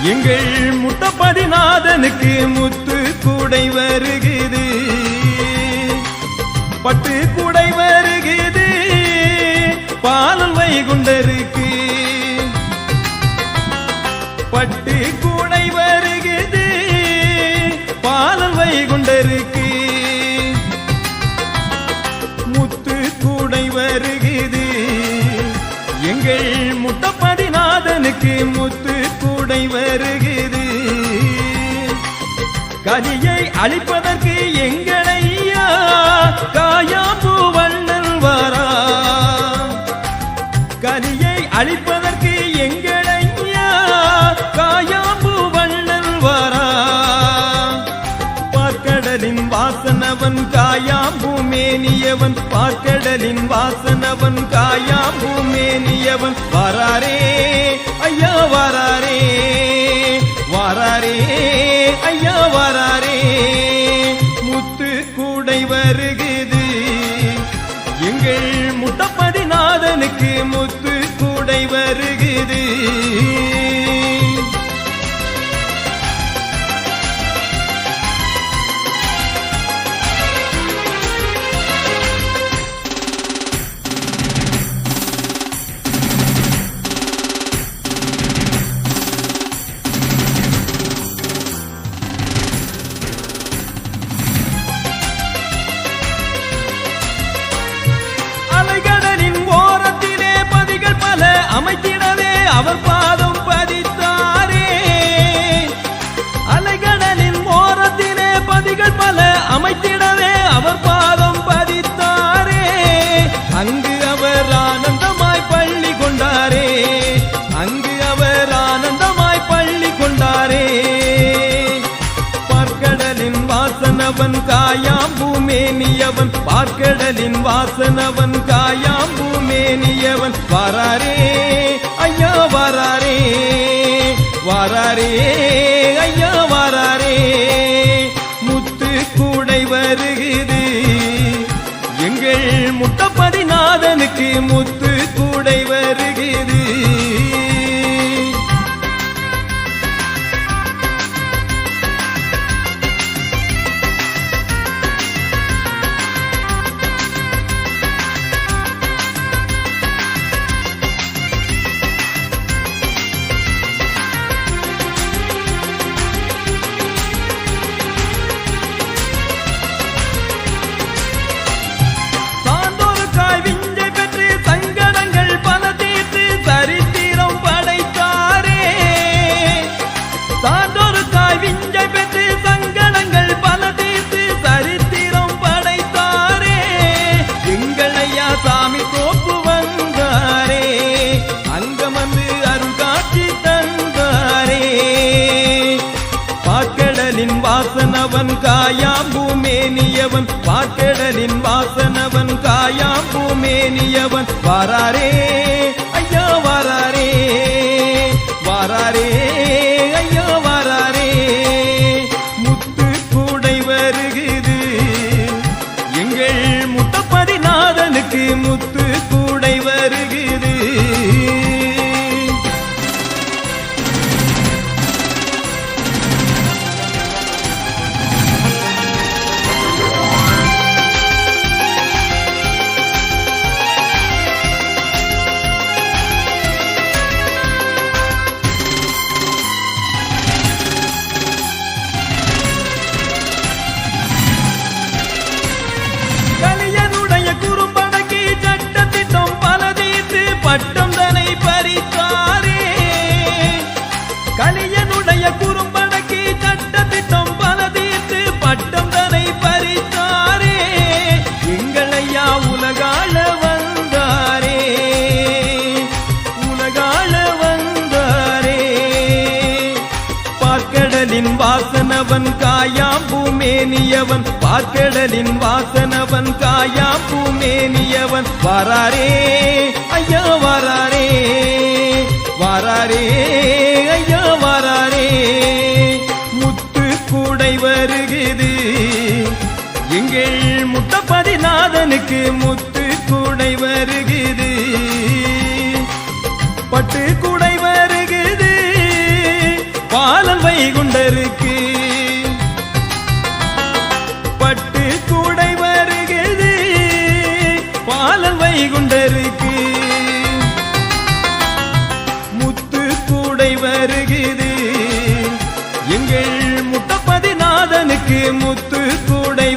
எங்கள் முட்டப்பதிநாதனுக்கு முத்து கூடை வருகுது, பட்டு கூடை வருகுது, பாலல் வைகுண்டருக்கு பட்டு கூடை வருகுது, பாலல் வைகுண்டருக்கு முத்து கூடை வருகுது. எங்கள் முட்டப்பதிநாதனுக்கு முத்து கூடை வருகுது. கலியை அழிப்பதற்கு எங்களையா காயாம்பூ வண்ணன் வரா, கலியை அழிப்பதற்கு எங்களையா காயாம்பூ வண்ணன் வரா. பார்க்கடலின் வாசனவன் காயாம்பூ மேனியவன், பார்க்கடலின் வாசனவன் காயாம்பூ மேனியவன். வராரே ஐயா வராரே, வராரே ஐயா வராரே. முத்து கூடை வருகுது. எங்கள் முட்டப்பதிநாதனுக்கு முத்து கூடை வருகுது. அமைத்திடவே அவர் பாதம் பதித்தாரே, அலைகடலின் ஓரத்திலே பதிகள் பல அமைத்திடவே அவர் பாதம் பதித்தாரே. அங்கு அவர் ஆனந்தமாய் பள்ளி கொண்டாரே, அங்கு அவர் ஆனந்தமாய் பள்ளி கொண்டாரே. பார்க்கடலின் வாசனவன் காயாம்பூ மேனியவன், பார்க்கடலின் வாசனவன் காயாம்பூ மேனியவன். வராரே ஐயா வராரே, வராரே ஐயா வராரே. முத்து கூடை வருகுது. எங்கள் முட்டப்பதிநாதனுக்கு முத்து கூடை வருகுது. வாசனவன் காயாம்பூ மேனியவன், பார்க்கடலின் வாசனவன் காயாம்பூ மேனியவன். வராரே ஐயா வராரே, வராரே ஐயா வராரே. முத்து கூடை வருகுது. எங்கள் முட்டப்பதிநாதனுக்கு முத்து கூடை வருகுது. பட்டம் தனை பறித்தாரே, கலியனுடைய குறும்படக்கி சட்டத்திட்டம் பல தீர்த்து பட்டம் தனை பறித்தாரே. எங்களையா உலகாள வந்தாரே, உலகாள வந்தாரே. பார்க்கடலின் வாசனவன் காயாம்பூ மேனியவன், பார்க்கடலின் வாசனவன் காயாம்பூ மேனியவன். வராரே ஐயா வராரே, வராரே ஐயா வராரே. முத்து கூடை வருகுது. எங்கள் முட்டப்பதிநாதனுக்கு முத்து கூடை வருகுது. பட்டு கூடை வருகுது, வைகுண்டருக்கு முத்து கூடை வருகுது எங்கள் முட்டப்பதிநாதனுக்கு முத்து கூடை